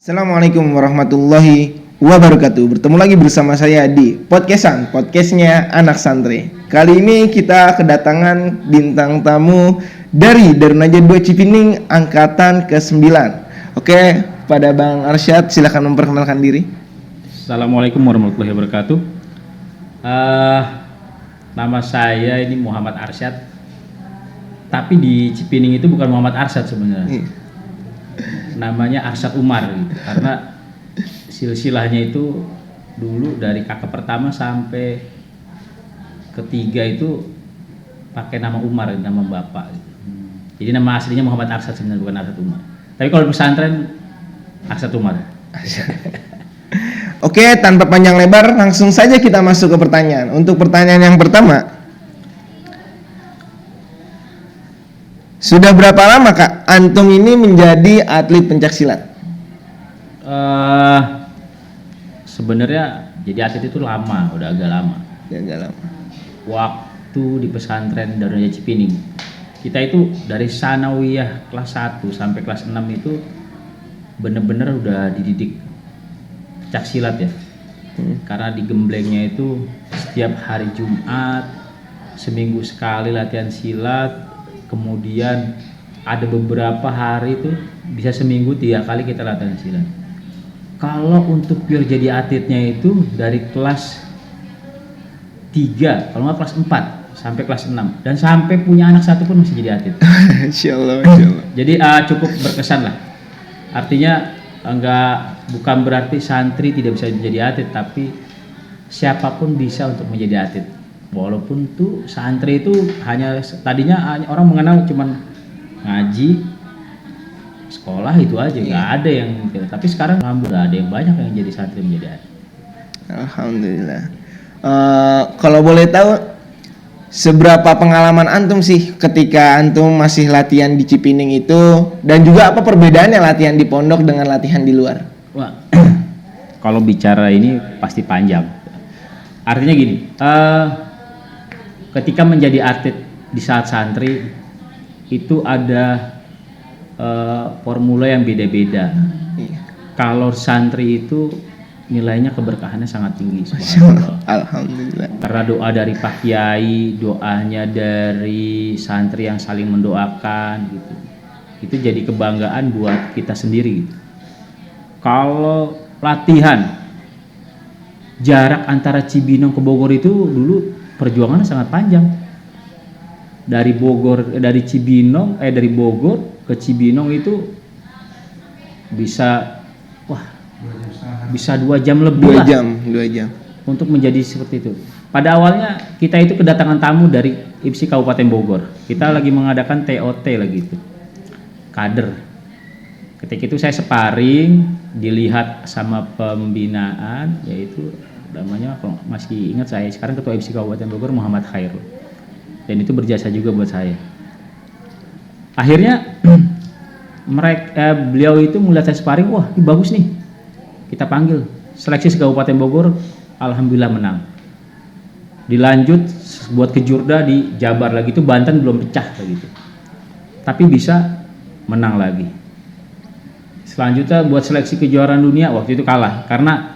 Assalamualaikum warahmatullahi wabarakatuh. Bertemu lagi bersama saya di podcastnya Anak Santri. Kali ini kita kedatangan bintang tamu dari Darun Najat 2 Cipining angkatan ke-9. Oke, pada Bang Arsyad silakan memperkenalkan diri. Assalamualaikum warahmatullahi wabarakatuh. Nama saya ini Muhammad Arsyad. Tapi di Cipining itu bukan Muhammad Arsyad sebenarnya. Namanya Arsyad Umar gitu. Karena silsilahnya itu dulu dari kakak pertama sampai ketiga itu pakai nama Umar, nama bapak gitu. Jadi nama aslinya Muhammad Arsyad sebenarnya, bukan Arsyad Umar. Tapi kalau di pesantren Arsyad Umar. Oke, tanpa panjang lebar langsung saja kita masuk ke pertanyaan. Untuk pertanyaan yang pertama, sudah berapa lama Kak antum ini menjadi atlet pencaksilat? Sebenarnya jadi atlet itu lama, udah agak lama. Agak lama. Waktu di pesantren Darun Najat Cipining, kita itu dari sanawiyah kelas 1 sampai kelas 6 itu bener-bener udah dididik pencaksilat ya. Karena di gemblengnya itu setiap hari Jumat seminggu sekali latihan silat. Kemudian ada beberapa hari itu bisa seminggu 3 kali kita latihan silat. Kalau untuk pure jadi atletnya itu dari kelas 3, kalau nggak kelas 4 sampai kelas 6, dan sampai punya anak satu pun masih jadi atlet. Insyaallah. Jadi cukup berkesan lah. Artinya bukan berarti santri tidak bisa menjadi atlet, tapi siapapun bisa untuk menjadi atlet. Walaupun tuh santri itu tadinya orang mengenal cuman ngaji, sekolah itu aja, nggak ada yang tapi sekarang alhamdulillah ada yang banyak yang jadi santri menjadi atlet. Alhamdulillah. Kalau boleh tahu seberapa pengalaman antum sih ketika antum masih latihan di Cipining itu, dan juga apa perbedaannya latihan di pondok dengan latihan di luar? Wah, kalau bicara ini pasti panjang. Artinya gini, ketika menjadi atlet di saat santri itu ada formula yang beda-beda. Kalau santri itu nilainya keberkahannya sangat tinggi. Alhamdulillah. Karena doa dari Pak Kiai, doanya dari santri yang saling mendoakan gitu. Itu jadi kebanggaan buat kita sendiri gitu. Kalau latihan jarak antara Cibinong ke Bogor itu dulu perjuangannya sangat panjang. Dari Bogor dari Bogor ke Cibinong itu bisa 2 jam lebih. 2 jam untuk menjadi seperti itu. Pada awalnya kita itu kedatangan tamu dari IPSI Kabupaten Bogor. Kita lagi mengadakan TOT lagi itu. Kader. Ketika itu saya sparring, dilihat sama pembinaan, yaitu namanya kalau masih ingat saya sekarang ketua IPSI Kabupaten Bogor Muhammad Khairul, dan itu berjasa juga buat saya. Akhirnya beliau itu melihat saya sparring, wah ini bagus nih, kita panggil seleksi se Kabupaten Bogor, alhamdulillah menang. Dilanjut buat kejurda di Jabar lagi, itu Banten belum pecah begitu, tapi bisa menang lagi. Selanjutnya buat seleksi kejuaraan dunia, waktu itu kalah karena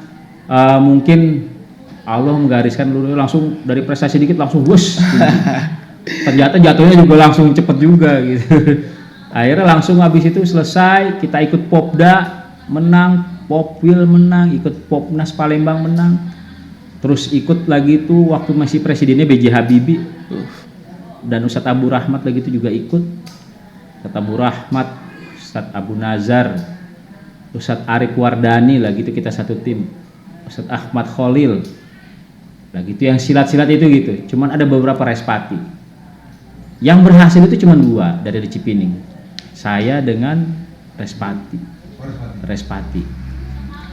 mungkin Allah menggariskan dulu, langsung dari prestasi dikit langsung wush gitu. Ternyata jatuhnya juga langsung cepet juga gitu. Akhirnya langsung habis itu selesai, kita ikut Popda menang, Popwil menang, ikut Popnas Palembang menang, terus ikut lagi tuh waktu masih presidennya B.J. Habibie dan Ustadz Abu Rahmat lagi itu juga ikut. Ustadz Abu Rahmat, Ustadz Abu Nazar, Ustadz Arif Wardani lagi itu kita satu tim. Ustadz Ahmad Khalil lagi itu yang silat-silat itu gitu. Cuman ada beberapa respati. Yang berhasil itu cuma 2 dari Cipining. Saya dengan Respati.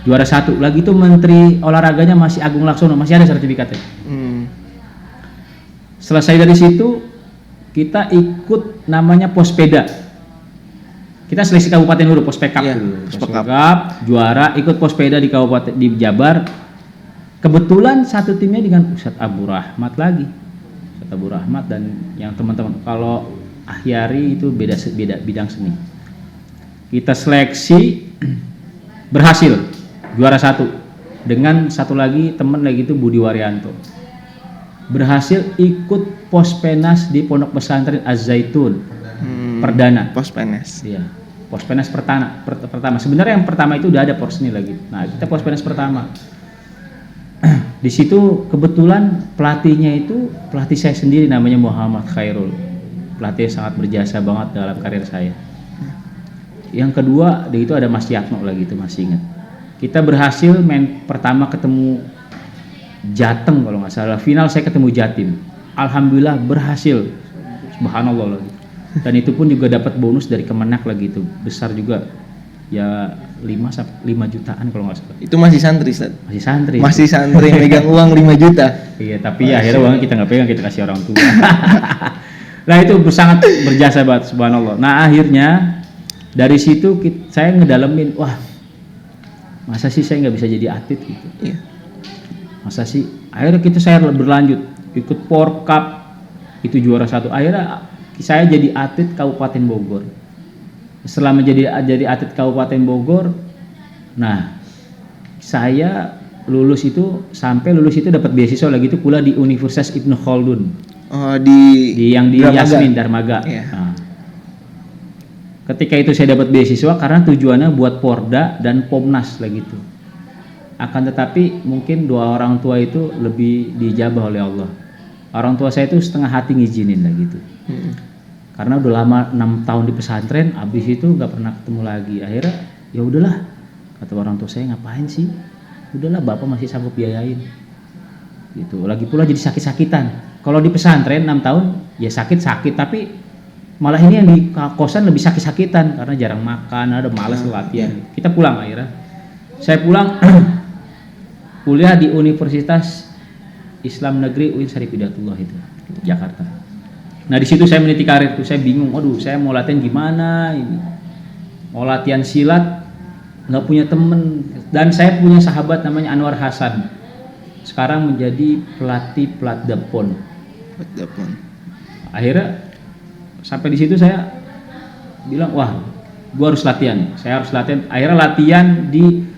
Juara 1. Lagi itu menteri olahraganya masih Agung Laksono, masih ada sertifikatnya. Selesai dari situ kita ikut namanya Pospeda. Kita seleksi kabupaten dulu, Pospekap dulu. Pospekap, juara, ikut Pospeda di kabupaten di Jabar. Kebetulan satu timnya dengan Ustadz Abu Rahmat lagi. Ustadz Abu Rahmat dan yang teman-teman. Kalau Ahyari itu beda bidang seni. Kita seleksi berhasil juara 1 dengan satu lagi teman lagi itu Budi Waryanto. Berhasil ikut Pospenas di Pondok Pesantren Az-Zaitun perdana. Pospenas. Iya, Pospenas pertama. Sebenarnya yang pertama itu udah ada Porsni lagi. Nah, kita Pospenas pertama. Di situ kebetulan pelatihnya itu pelatih saya sendiri, namanya Muhammad Khairul. Pelatih yang sangat berjasa banget dalam karir saya. Yang kedua, di itu ada Mas Yatno lagi, itu masih ingat. Kita berhasil main pertama ketemu Jateng kalau nggak salah. Final saya ketemu Jatim. Alhamdulillah berhasil. Subhanallah lagi. Dan itu pun juga dapat bonus dari Kemenak lagi, itu besar juga. Ya 5 jutaan kalau nggak salah. Itu masih santri, Ustaz? Masih santri. Masih santri megang uang 5 juta. Iya, tapi ya akhirnya uangnya kita nggak pegang, kita kasih orang tua. Nah, itu sangat berjasa banget, subhanallah. Nah, akhirnya dari situ saya ngedalemin, wah, masa sih saya nggak bisa jadi atlet gitu. Iya. Masa sih? Akhirnya saya berlanjut ikut Porkap, itu juara 1. Akhirnya saya jadi atlet Kabupaten Bogor. Setelah menjadi atlet Kabupaten Bogor, nah saya lulus itu dapat beasiswa lagi itu kuliah di Universitas Ibnu Khaldun. Oh, di Darmaga. Yasmin Darmaga. Iya. Nah, ketika itu saya dapat beasiswa karena tujuannya buat Porda dan Pomnas lagi itu. Akan tetapi mungkin dua orang tua itu lebih dijabah oleh Allah. Orang tua saya itu setengah hati ngizinin lah gitu. Karena udah lama 6 tahun di pesantren, habis itu nggak pernah ketemu lagi. Akhirnya ya udahlah, kata orang tua saya, ngapain sih? Udahlah, bapak masih sanggup biayain. Gitu. Lagi pula jadi sakit-sakitan. Kalau di pesantren 6 tahun ya sakit-sakit, tapi malah ini yang di kosan lebih sakit-sakitan karena jarang makan, ada malas latihan. Kita pulang akhirnya. Saya pulang kuliah di Universitas Islam Negeri UIN Syarif Hidayatullah itu, Jakarta. Nah, di situ saya meniti karir tuh, saya bingung, waduh, saya mau latihan gimana ini? Mau latihan silat, nggak punya temen, dan saya punya sahabat namanya Anwar Hasan. Sekarang menjadi pelatih Platda PON. Akhirnya sampai di situ saya bilang, wah, gua harus latihan. Saya harus latihan. Akhirnya latihan di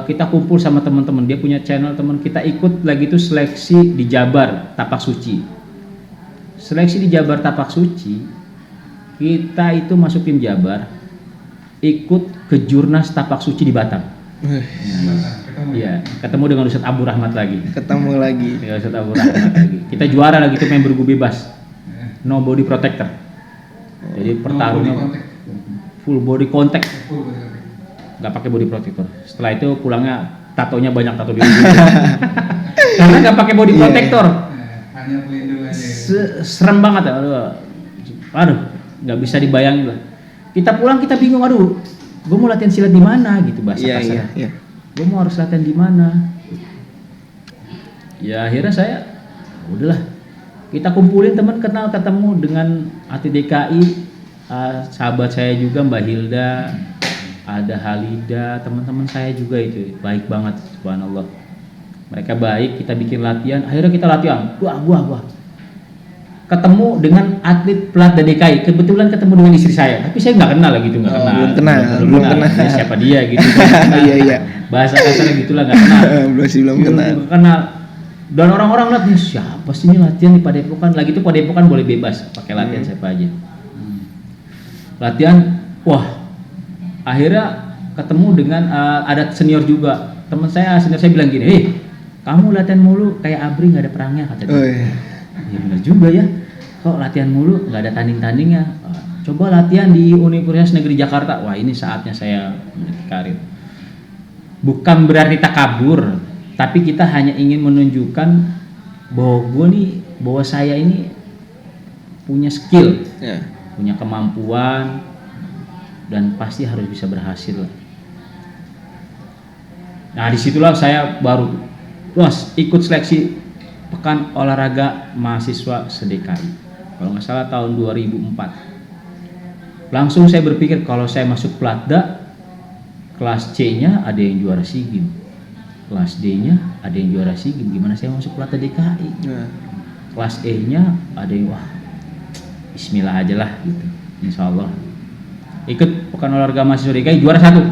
kita kumpul sama teman-teman. Dia punya channel, teman kita ikut lagi tuh seleksi di Jabar Tapak Suci. Seleksi di Jabar Tapak Suci, kita itu masuk tim Jabar, ikut ke Jurnas Tapak Suci di Batam. Iya, ketemu dengan Ustadz Abu Rahmat lagi. Ketemu lagi. Ya, Ustadz Abu Rahmat lagi. Kita juara lagi tuh, main bergu bebas, no body protector. Jadi pertarungan full body contact, nggak pakai body protector. Setelah itu pulangnya tatonya banyak, tato di wajah. Karena nggak pakai body protector. Hanya pelindung aja. Serem banget ya, aduh, nggak bisa dibayangin lah. Kita pulang kita bingung, aduh, gue mau latihan silat di mana gitu bahasa kasar. Iya. Gue mau harus latihan di mana? Ya akhirnya saya, udahlah, kita kumpulin teman, ketemu dengan atlet DKI, sahabat saya juga Mbak Hilda, ada Halida, teman-teman saya juga itu baik banget, subhanallah. Mereka baik, kita bikin latihan, akhirnya kita latihan, wah. Ketemu dengan atlet Platda DKI, kebetulan ketemu dengan istri saya, tapi saya nggak kenal lah gitu, nggak kenal. Belum kenal. Ya, siapa dia gitu? Iya. Bahasa kasarnya gitulah, nggak kenal. belum kenal. Dan orang-orang lihat, nih siapa sih ini latihan di Padepokan? Lagi itu Padepokan boleh bebas pakai latihan siapa aja. Latihan, wah. Akhirnya ketemu dengan ada senior juga. Teman saya, senior saya bilang gini, "Hei, kamu latihan mulu kayak Abri, nggak ada perangnya," kata dia. Ya benar juga ya, kok latihan mulu nggak ada tanding-tandingnya. Coba latihan di Universitas Negeri Jakarta. Wah, ini saatnya saya meniti karir. Bukan berarti tak kabur, tapi kita hanya ingin menunjukkan bahwa saya ini punya skill, punya kemampuan, dan pasti harus bisa berhasil. Nah, disitulah saya baru ikut seleksi Pekan Olahraga Mahasiswa se-DKI, kalau nggak salah tahun 2004. Langsung saya berpikir kalau saya masuk Platda, kelas C-nya ada yang juara SEA Games, kelas D-nya ada yang juara SEA Games, gimana saya masuk Platda DKI? Kelas E-nya ada yang Bismillah aja lah gitu, Insya Allah. Ikut Pekan Olahraga Mahasiswa DKI, juara 1.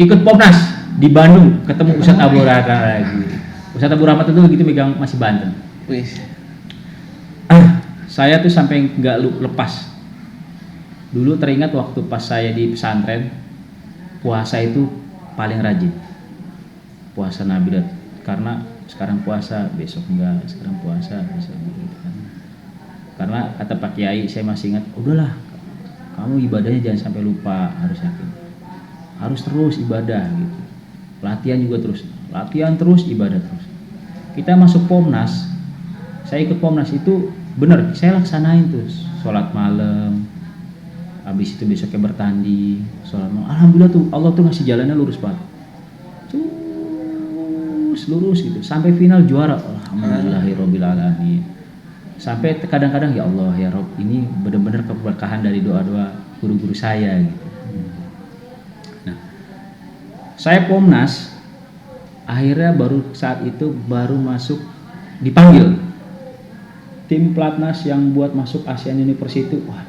ikut Popnas di Bandung, ketemu Ustadz Abu Rahmat lagi. Ustadz Abu Rahmat itu begitu megang masih Banten. Wih. Saya tuh sampai nggak lepas. Dulu teringat waktu pas saya di pesantren, puasa itu paling rajin. Puasa Nabi, karena sekarang puasa, besok enggak, sekarang puasa, besok enggak gitu kan. Karena kata Pak Kiai, saya masih ingat, udahlah, kamu ibadahnya jangan sampai lupa, harus yakin. Harus terus ibadah gitu. Latihan juga terus, latihan terus, ibadah terus. Kita masuk Pomnas, saya ikut Pomnas itu bener, saya laksanain tuh, sholat malam, habis itu besoknya bertanding, sholat malam. Alhamdulillah tuh, Allah tuh ngasih jalannya lurus banget. Terus lurus gitu, sampai final juara. Alhamdulillahirabbil alamin. Sampai kadang-kadang ya Allah ya Rob, ini benar-benar keberkahan dari doa-doa guru-guru saya gitu. Nah, saya Pomnas, akhirnya baru saat itu baru masuk, dipanggil tim Platnas yang buat masuk Asian University. Wah,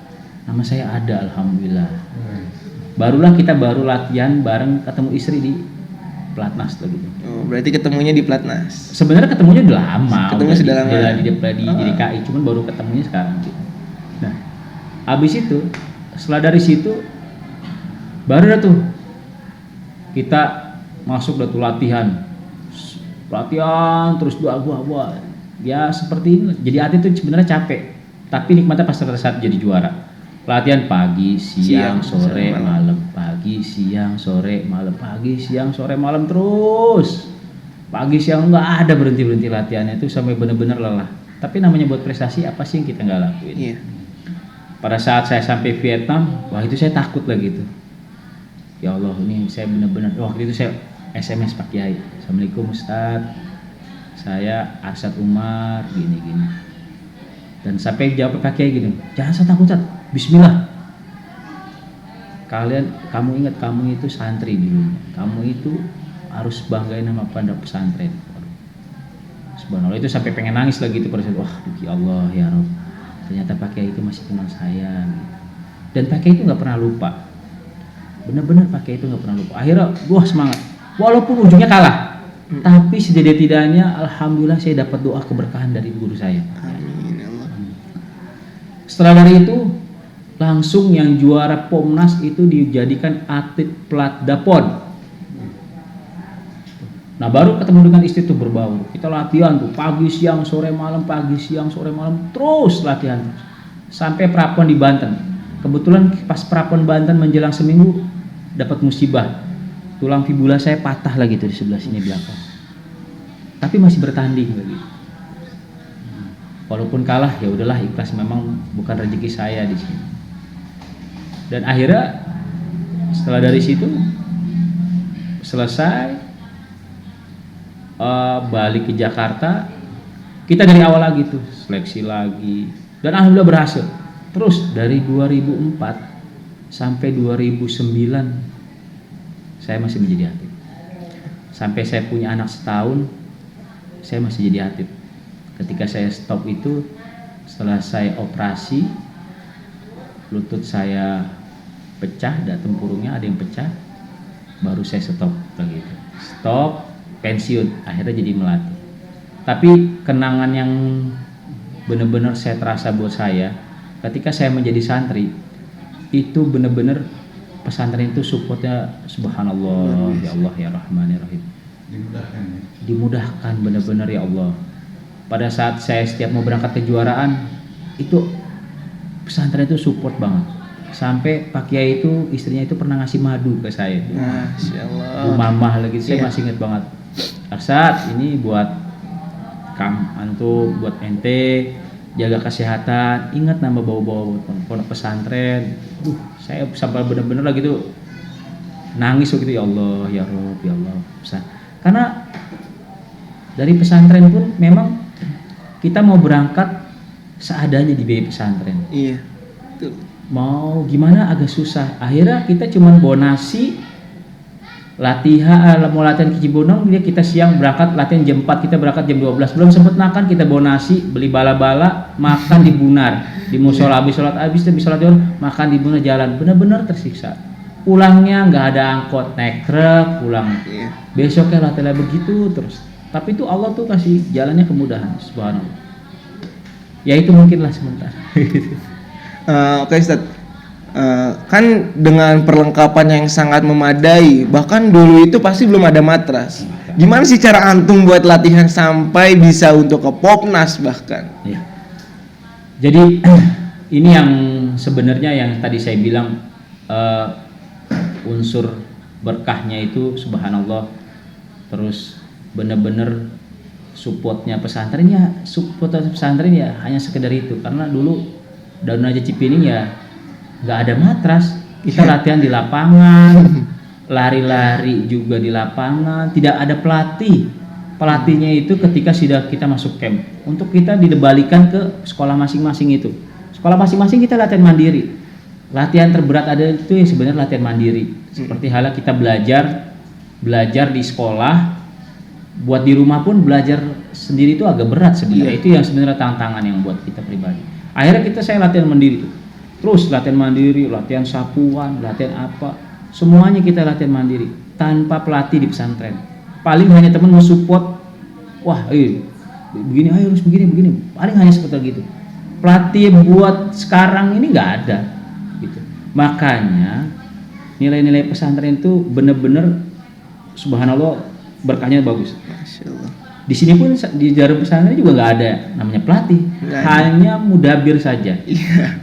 nama saya ada, alhamdulillah. Barulah kita baru latihan bareng, ketemu istri di Platnas tuh gitu. Oh, berarti ketemunya di Platnas. Sebenarnya ketemunya udah lama. Ketemu sudah lama. Di DKI, cuman baru ketemunya sekarang gitu. Nah, habis itu setelah dari situ baru dah tuh kita masuk dah tuh latihan terus buah. Ya seperti ini. Jadi atlet itu sebenarnya capek, tapi nikmatnya pas saat jadi juara. Latihan pagi, siang, sore, malam. Pagi, siang, sore, malam. Pagi, siang, sore, malam terus. Pagi, siang nggak ada berhenti latihannya itu sampai benar-benar lelah. Tapi namanya buat prestasi, apa sih yang kita nggak lakuin? Iya. Pada saat saya sampai Vietnam, wah itu saya takut lah gitu. Ya Allah, ini saya benar-benar, waktu itu saya SMS Pak Kiai. Assalamualaikum Ustadz, saya Arsyad Umar, gini. Dan sampai jawab Pak Kiai gini, jangan takut Ustadz, Bismillah. Kamu ingat kamu itu santri dulu, kamu itu harus banggain nama pondok pesantren. Subhanallah, itu sampai pengen nangis lagi itu pada saat, wah ya Allah ya Rob, ternyata Pak Kiai itu masih kenal saya gitu. Dan Pak Kiai itu nggak pernah lupa, benar-benar Pak Kiai itu nggak pernah lupa. Akhirnya wah semangat, walaupun ujungnya kalah, tapi setidak-tidaknya alhamdulillah saya dapat doa keberkahan dari guru saya. Amin Allah. Setelah dari itu langsung yang juara Pomnas itu dijadikan atlet Platdapon. Nah baru ketemu dengan istri tuh berbaur. Kita latihan tuh pagi siang sore malam, pagi siang sore malam, terus latihan sampai prapon di Banten. Kebetulan pas prapon Banten menjelang seminggu dapat musibah, tulang fibula saya patah lagi tuh di sebelah sini belakang. Tapi masih bertanding lagi. Walaupun kalah ya udahlah, ikhlas, memang bukan rezeki saya di sini. Dan akhirnya setelah dari situ selesai, balik ke Jakarta, kita dari awal lagi tuh seleksi lagi, dan alhamdulillah berhasil. Terus dari 2004 sampai 2009 saya masih menjadi atlet. Sampai saya punya anak setahun saya masih jadi atlet. Ketika saya stop itu setelah saya operasi, lutut saya pecah, dan tempurungnya ada yang pecah, baru saya stop lagi itu. Stop, pensiun, akhirnya jadi melatih. Tapi kenangan yang benar-benar saya terasa buat saya ketika saya menjadi santri, itu benar-benar pesantren itu supportnya subhanallah, ya Allah ya Rahman ya Rahim. Dimudahkan benar-benar ya Allah. Pada saat saya setiap mau berangkat kejuaraan itu pesantren itu support banget. Sampai Pak Kiai itu istrinya itu pernah ngasih madu ke saya. Masya Allah. Mamah lagi, saya masih ingat banget. Arsad, ini buat antum, buat ente, jaga kesehatan, ingat nama bawa-bawa pondok pesantren. Saya sampai benar-benar lagi tuh nangis begitu, ya Allah ya Rob ya Allah. Karena dari pesantren pun memang kita mau berangkat seadanya di biaya pesantren. Iya. Betul. Mau gimana agak susah. Akhirnya kita cuman bawa nasi, mau latihan ke Cibunong, kita siang berangkat latihan jam 4, kita berangkat jam 12. Belum sempat makan, kita bawa nasi, beli bala-bala, makan di Bunar. Di musola habis sholat zuhur, makan di Bunar, jalan. Benar-benar tersiksa. pulangnya nggak ada angkot, naik truk pulang. Iya. Besoknya latihan begitu terus. Tapi itu Allah tuh kasih jalannya kemudahan, subhanallah. Ya itu mungkinlah sementara. Oke Ustaz. Kan dengan perlengkapan yang sangat memadai, bahkan dulu itu pasti belum ada matras. Gimana sih cara antum buat latihan sampai bisa untuk ke Popnas bahkan? Ya. Jadi ini yang sebenarnya yang tadi saya bilang unsur berkahnya itu subhanallah, terus benar-benar supportnya pesantren ya hanya sekedar itu, karena dulu Darun Najat Cipining ya nggak ada matras, kita latihan di lapangan, lari-lari juga di lapangan, tidak ada pelatihnya itu ketika sudah kita masuk camp, untuk kita dibalikan ke sekolah masing-masing. Itu sekolah masing-masing kita latihan mandiri. Latihan terberat ada itu yang sebenarnya latihan mandiri, seperti halnya kita belajar di sekolah, buat di rumah pun belajar sendiri itu agak berat sebenarnya. Itu yang sebenarnya tantangan yang buat kita pribadi. Akhirnya saya latihan mandiri terus, latihan mandiri, latihan sapuan, latihan apa, semuanya kita latihan mandiri tanpa pelatih di pesantren. Paling hanya teman mau support, wah begini, ayo harus begini, paling hanya seperti gitu. Pelatih buat sekarang ini nggak ada gitu. Makanya nilai-nilai pesantren itu benar-benar subhanallah berkahnya bagus. Masya Allah. Di sini pun di Jarum Pesantren juga nggak ada namanya pelatih, hanya mudabir saja. Iya.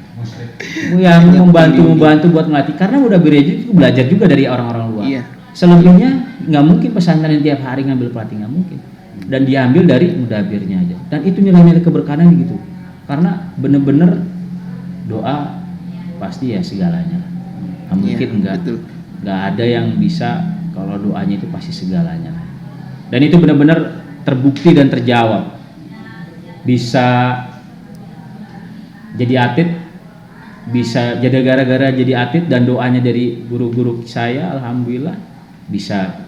Yang membantu buat melatih, karena mudabir itu belajar juga dari orang-orang luar. Iya. Selebihnya nggak mungkin pesantren tiap hari ngambil pelatih, nggak mungkin. Dan diambil dari mudabirnya aja. Dan itu nilai-nilai keberkahan gitu. Karena bener-bener doa pasti ya segalanya. Nggak mungkin nggak ada yang bisa kalau doanya itu pasti segalanya. Dan itu benar-benar terbukti dan terjawab. Bisa jadi atlet, bisa jadi gara-gara jadi atlet dan doanya dari guru-guru saya, alhamdulillah bisa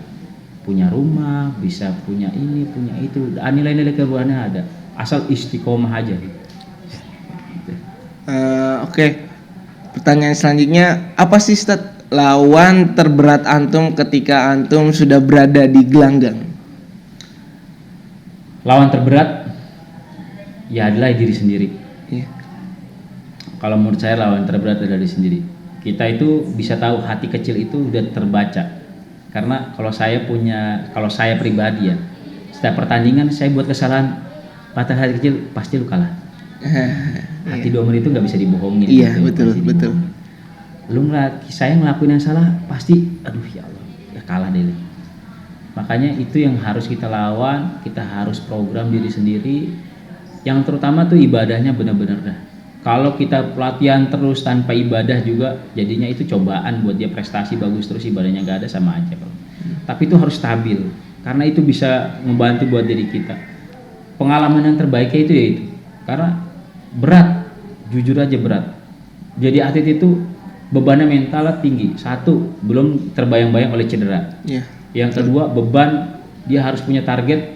punya rumah, bisa punya ini, punya itu. Nilai-nilai keberkahannya ada, asal istiqomah aja. Oke. Pertanyaan selanjutnya, apa sih Ustaz lawan terberat antum ketika antum sudah berada di gelanggang? Lawan terberat ya adalah diri sendiri. Iya. Kalau menurut saya lawan terberat adalah diri sendiri. Kita itu bisa tahu hati kecil itu udah terbaca. Karena kalau saya pribadi ya, setiap pertandingan saya buat kesalahan, patah hati kecil pasti lu kalah. Hati 2 menit itu nggak bisa dibohongin. Iya, gitu, betul. Saya ngelakuin yang salah pasti, aduh ya Allah, ya kalah deh. Makanya itu yang harus kita lawan, kita harus program diri sendiri. Yang terutama tuh ibadahnya benar-benar dah. Kalau kita pelatihan terus tanpa ibadah juga, jadinya itu cobaan buat dia prestasi bagus terus ibadahnya nggak ada, sama aja bro. Tapi itu harus stabil, karena itu bisa membantu buat diri kita. Pengalaman yang terbaiknya itu ya itu, karena berat, jujur aja berat. Jadi atlet itu bebannya mental tinggi. Satu, belum terbayang-bayang oleh cedera. Iya. Yang kedua, beban dia harus punya target,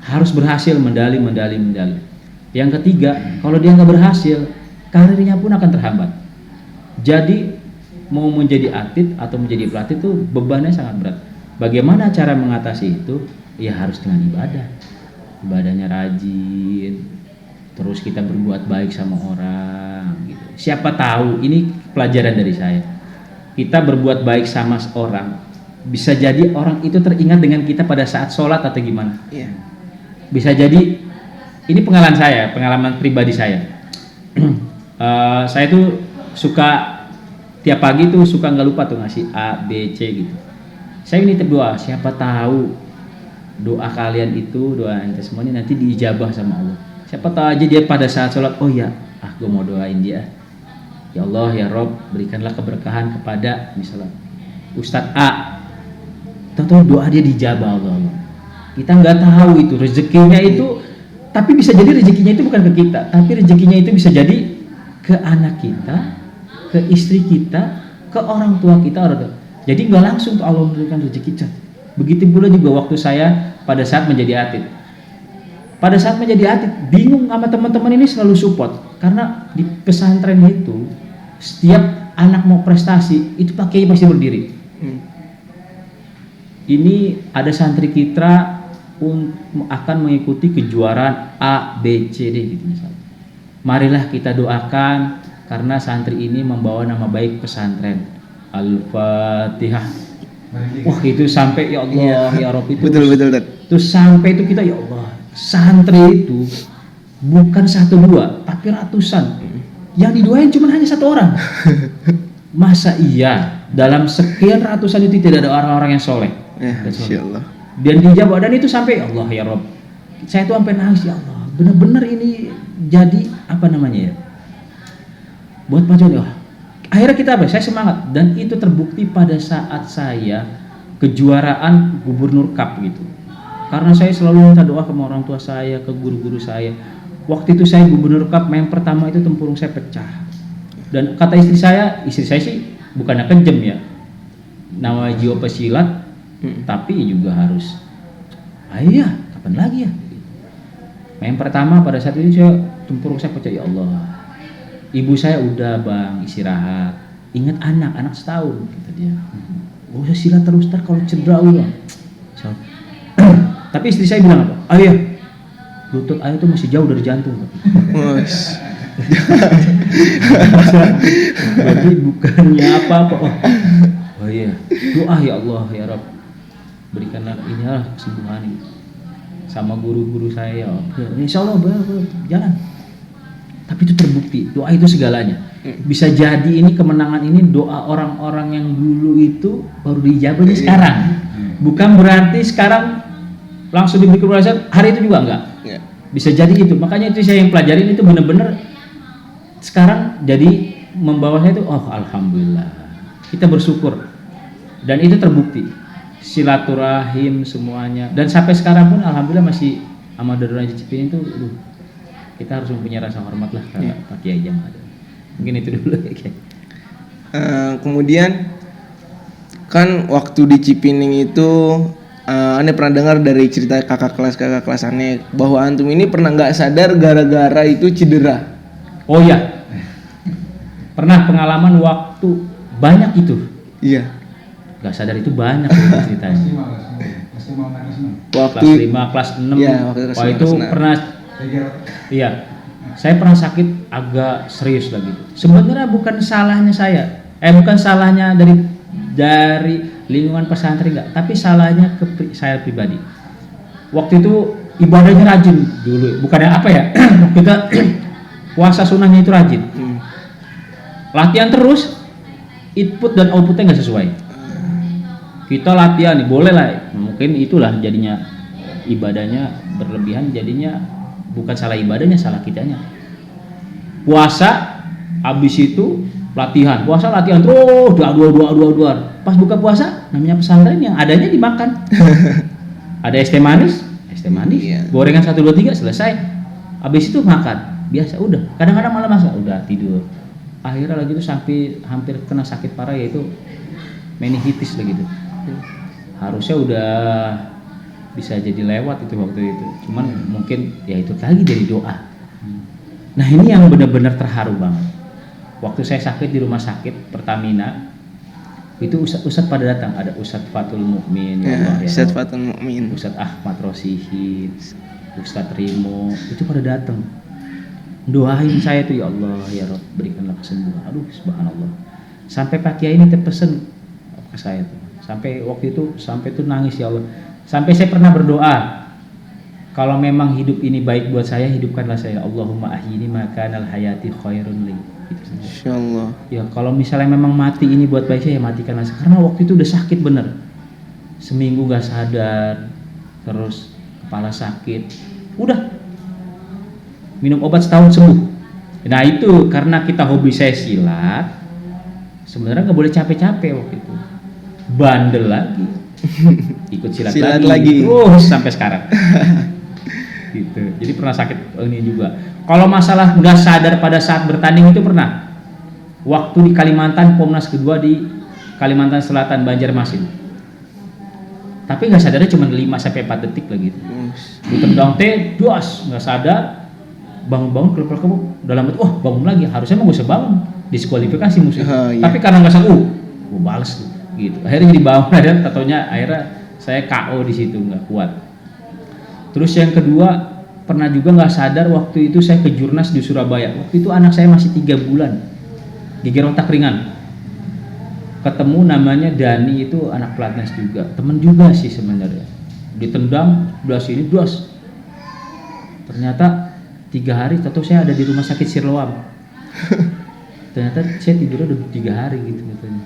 harus berhasil medali. Yang ketiga, kalau dia nggak berhasil, karirnya pun akan terhambat. Jadi mau menjadi atlet atau menjadi pelatih itu bebannya sangat berat. Bagaimana cara mengatasi itu? Ya harus dengan ibadah. Ibadahnya rajin, terus kita berbuat baik sama orang gitu. Siapa tahu, ini pelajaran dari saya, kita berbuat baik sama seorang, bisa jadi orang itu teringat dengan kita pada saat sholat atau gimana. Iya. Bisa jadi, ini pengalaman pribadi saya. Saya tuh suka tiap pagi tuh suka nggak lupa tuh ngasih A, B, C gitu. Saya ini berdoa, siapa tahu doa kalian itu, doa ente semuanya nanti diijabah sama Allah. Siapa tahu aja dia pada saat sholat, oh ya, gue mau doain dia. Ya Allah, ya Rob, berikanlah keberkahan kepada misalnya Ustadz A. Tahu doa dia dijabah Allah. Kita nggak tahu itu rezekinya itu, tapi bisa jadi rezekinya itu bukan ke kita, tapi rezekinya itu bisa jadi ke anak kita, ke istri kita, ke orang tua kita. Jadi nggak langsung tuh Allah memberikan rezeki. Begitu pula juga waktu saya pada saat menjadi atlet. Pada saat menjadi atlet, bingung sama teman-teman ini selalu support. Karena di pesantren itu, setiap anak mau prestasi itu pakai pasti berdiri. Ini ada santri kita akan mengikuti kejuaraan A, B, C, D gitu misalnya. Marilah kita doakan karena santri ini membawa nama baik pesantren. Al-Fatihah. Wah itu sampai ya Allah ya Rob itu. Betul Tat. Terus sampai itu kita ya Allah, santri itu bukan 1-2 tapi ratusan. Yang didoain cuma hanya 1 orang. Masa iya dalam sekian ratusan itu tidak ada orang-orang yang soleh? Insyaallah. Dan dijawab, dan itu sampai Allah ya Rob, saya tuh sampai nangis ya Allah, benar-benar ini jadi apa namanya ya, buat Pak Joni. Akhirnya kita saya semangat, dan itu terbukti pada saat saya kejuaraan Gubernur Cup gitu. Karena saya selalu minta doa sama orang tua saya, ke guru-guru saya. Waktu itu saya Gubernur Cup main pertama itu tempurung saya pecah. Dan kata istri saya sih bukannya kejam ya, nama jiwa pesilat, tapi juga harus ya kapan lagi ya. Main pertama pada saat itu tempurung saya pecah, ya Allah. Ibu saya udah bang istirahat, ingat anak setahun kata dia. Saya silat terus kalau cedera ulang. Tapi istri saya bilang apa? Ayah, lutut ayah itu masih jauh dari jantung. Berarti bukannya apa-apa. Oh iya, doa ya Allah ya Rabb, berikanlah inilah kesembuhan ini. Sama guru-guru saya, insya Allah jalan. Tapi itu terbukti, doa itu segalanya. Bisa jadi ini kemenangan ini doa orang-orang yang dulu itu baru dijabahnya sekarang. Bukan berarti sekarang langsung diberi keberhasilan hari itu juga enggak. Bisa jadi gitu. Makanya itu saya yang pelajarin itu benar-benar sekarang jadi membawa saya itu alhamdulillah. Kita bersyukur. Dan itu terbukti. Silaturahim semuanya. Dan sampai sekarang pun alhamdulillah masih sama Darul Najib Cipinang itu kita harus mempunyai rasa hormat lah karena Pak Kiai yang ada. Mungkin itu dulu ya. Kemudian kan waktu di Cipining itu Ane pernah dengar dari cerita kakak kelas Ane bahwa antum ini pernah nggak sadar gara-gara itu cedera. Oh ya, pernah pengalaman waktu banyak itu. Iya. Gak sadar itu banyak ceritanya. Waktu kelas 5, kelas 6. Ya, waktu kelas 5, itu kelas 6. pernah. Iya. Saya pernah sakit agak serius lagi. Sebenarnya bukan salahnya saya. Bukan salahnya dari lingkungan pesantren enggak, tapi salahnya saya pribadi. Waktu itu ibadahnya rajin dulu. Bukannya apa ya? Kita puasa sunnahnya itu rajin. Latihan terus, input dan outputnya nggak sesuai. Kita latihan nih, boleh lah. Mungkin itulah jadinya ibadahnya berlebihan, jadinya bukan salah ibadahnya, salah kitanya. Puasa, habis itu latihan. Puasa latihan terus, doa. Pas buka puasa, namanya pesantren yang adanya dimakan. Ada es teh manis, gorengan 1, 2, 3 selesai. Habis itu makan, biasa udah. Kadang-kadang malah masak, udah tidur. Akhirnya lagi itu sampai hampir kena sakit parah, yaitu meningitis begitu. Harusnya udah bisa jadi lewat itu waktu itu. Cuman mungkin ya itu lagi dari doa. Nah ini yang benar-benar terharu banget. Waktu saya sakit di rumah sakit Pertamina, itu ustadz pada datang. Ada Ustadz Fatul Mukmin, Ustadz Fatul Mukmin, Ustadz Ahmad Rosihin, Ustadz Rimo, itu pada datang. Doain saya tuh, ya Allah ya Rabb, berikanlah kesembuhan. Aduh subhanallah. Sampai Pak Kiai ini terpesen ke saya tuh. Sampai waktu itu nangis, ya Allah. Sampai saya pernah berdoa, kalau memang hidup ini baik buat saya, hidupkanlah saya. Allahumma ahyini ma kanal hayati khairun li. Gitu saja. Insyaallah. Ya kalau misalnya memang mati ini buat baik saya, ya matikanlah saya. Karena waktu itu udah sakit bener. Seminggu gak sadar, terus kepala sakit. Udah. Minum obat setahun sembuh. Nah itu karena kita hobi saya silat, sebenarnya nggak boleh capek-capek waktu itu. Bandel lagi, ikut silat lagi. Sampai sekarang. Gitu. Jadi pernah sakit ini juga. Kalau masalah nggak sadar pada saat bertanding itu pernah. Waktu di Kalimantan, Pomnas kedua di Kalimantan Selatan, Banjarmasin. Tapi nggak sadarnya cuma 5-4 detik lagi. Ditendang nggak sadar. Bangun-bangun, kelep dalam hati, bangun lagi. Harusnya mau gue sebangun. diskualifikasi musuh. Oh, iya. Tapi karena nggak sanggup, gue balas tuh, gitu. Akhirnya jadi bawah dan tatonya akhirnya saya KO di situ, nggak kuat. Terus yang kedua, pernah juga nggak sadar waktu itu saya ke Jurnas di Surabaya. Waktu itu anak saya masih 3 bulan, geger otak ringan. Ketemu namanya Dani, itu anak pelatnas juga, temen juga sih sebenarnya. Ditendang belah sini, dos. Ternyata 3 hari tato saya ada di rumah sakit Siloam. Ternyata saya tidurnya udah 3 hari gitu katanya.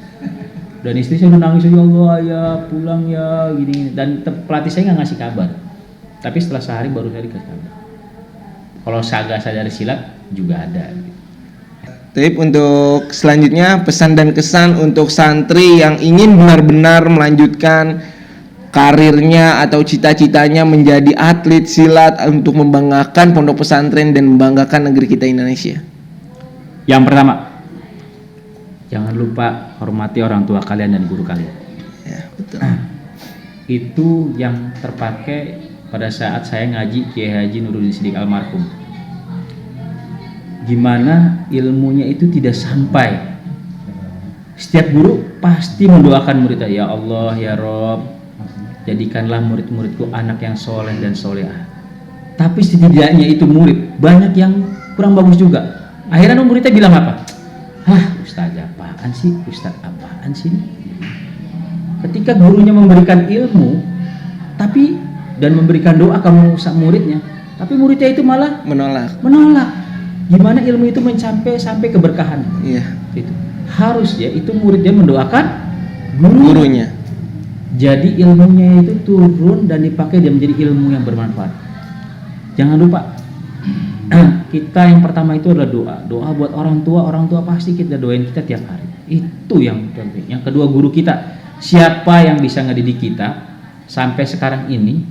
Dan istri saya udah nangis, ya Allah ya pulang ya gini. Dan pelatih saya nggak ngasih kabar. Tapi setelah sehari baru saya dikasih kabar. Kalau saga sadar silat juga ada. Gitu. Tip untuk selanjutnya, pesan dan kesan untuk santri yang ingin benar-benar melanjutkan karirnya atau cita-citanya menjadi atlet silat untuk membanggakan pondok pesantren dan membanggakan negeri kita Indonesia. Yang pertama, jangan lupa hormati orang tua kalian dan guru kalian. Ya, betul. Itu yang terpakai pada saat saya ngaji Kiai Haji Nuruddin Siddiq almarhum. Gimana ilmunya itu tidak sampai. Setiap guru pasti mendoakan muridnya, ya Allah ya Rob, jadikanlah murid-muridku anak yang soleh dan solehah. Tapi setidaknya itu murid banyak yang kurang bagus juga. Akhirnya muridnya bilang apa? Ustaz apaan sih? Ustaz apaan sih? Ketika gurunya memberikan ilmu, tapi dan memberikan doa ke muridnya, tapi muridnya itu malah menolak. Gimana ilmu itu sampai keberkahan? Iya. Itu harus ya, itu muridnya mendoakan Gurunya. Jadi ilmunya itu turun dan dipakai dia menjadi ilmu yang bermanfaat. Jangan lupa, kita yang pertama itu adalah doa buat orang tua pasti kita doain kita tiap hari. Itu yang penting. Yang kedua, guru kita, siapa yang bisa ngedidik kita sampai sekarang ini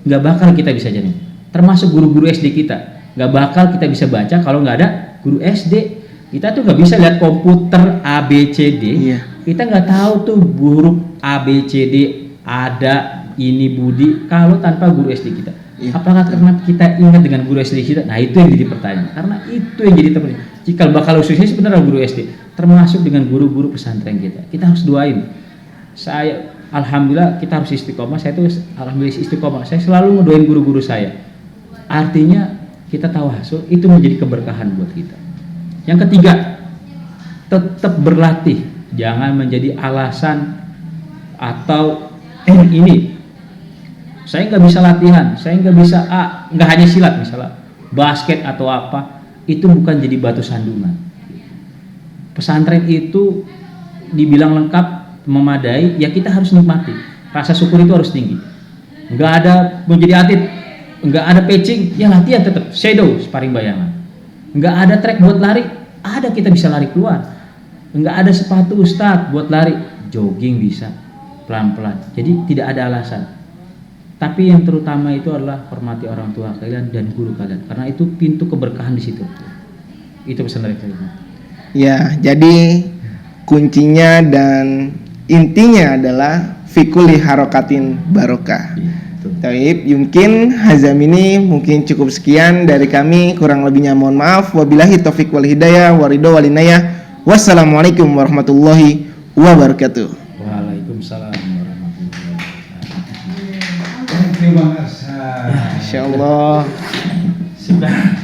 nggak bakal kita bisa jadi. Termasuk guru-guru SD kita, nggak bakal kita bisa baca kalau nggak ada guru SD. Kita tuh nggak bisa lihat komputer ABCD. Iya. Kita nggak tahu tuh huruf ABCD ada ini Budi kalau tanpa guru SD kita. Iya. Apakah karena kita ingat dengan guru SD kita? Nah, itu yang jadi pertanyaan. Karena itu yang jadi terpenting. Cikal bakal ususnya sebenarnya guru SD, termasuk dengan guru-guru pesantren kita. Kita harus doain. Saya alhamdulillah kita harus istiqomah. Saya tuh alhamdulillah istiqomah. Saya selalu ngedoain guru-guru saya. Artinya kita tawasul itu menjadi keberkahan buat kita. Yang ketiga, tetap berlatih. Jangan menjadi alasan atau ini saya nggak bisa latihan, saya nggak bisa nggak hanya silat misalnya, basket atau apa, itu bukan jadi batu sandungan. Pesantren itu dibilang lengkap, memadai, ya kita harus nikmati. Rasa syukur itu harus tinggi. Nggak ada menjadi atlet, nggak ada patching, ya latihan tetap shadow, sparring bayangan. Nggak ada track buat lari, ada kita bisa lari keluar. Nggak ada sepatu ustadz buat lari, jogging bisa pelan-pelan. Jadi tidak ada alasan. Tapi yang terutama itu adalah hormati orang tua kalian dan guru kalian, karena itu pintu keberkahan di situ. Itu pesan dari saya. Ya, jadi kuncinya dan intinya adalah fikuli harokatin barokah. Taib, mungkin hazam ini mungkin cukup sekian dari kami, kurang lebihnya mohon maaf. Wabillahi taufiq wal hidayah waridho walinayah. Wassalamualaikum warahmatullahi wabarakatuh. Waalaikumsalam warahmatullahi wabarakatuh. Terima kasih. Insyaallah. Sudah.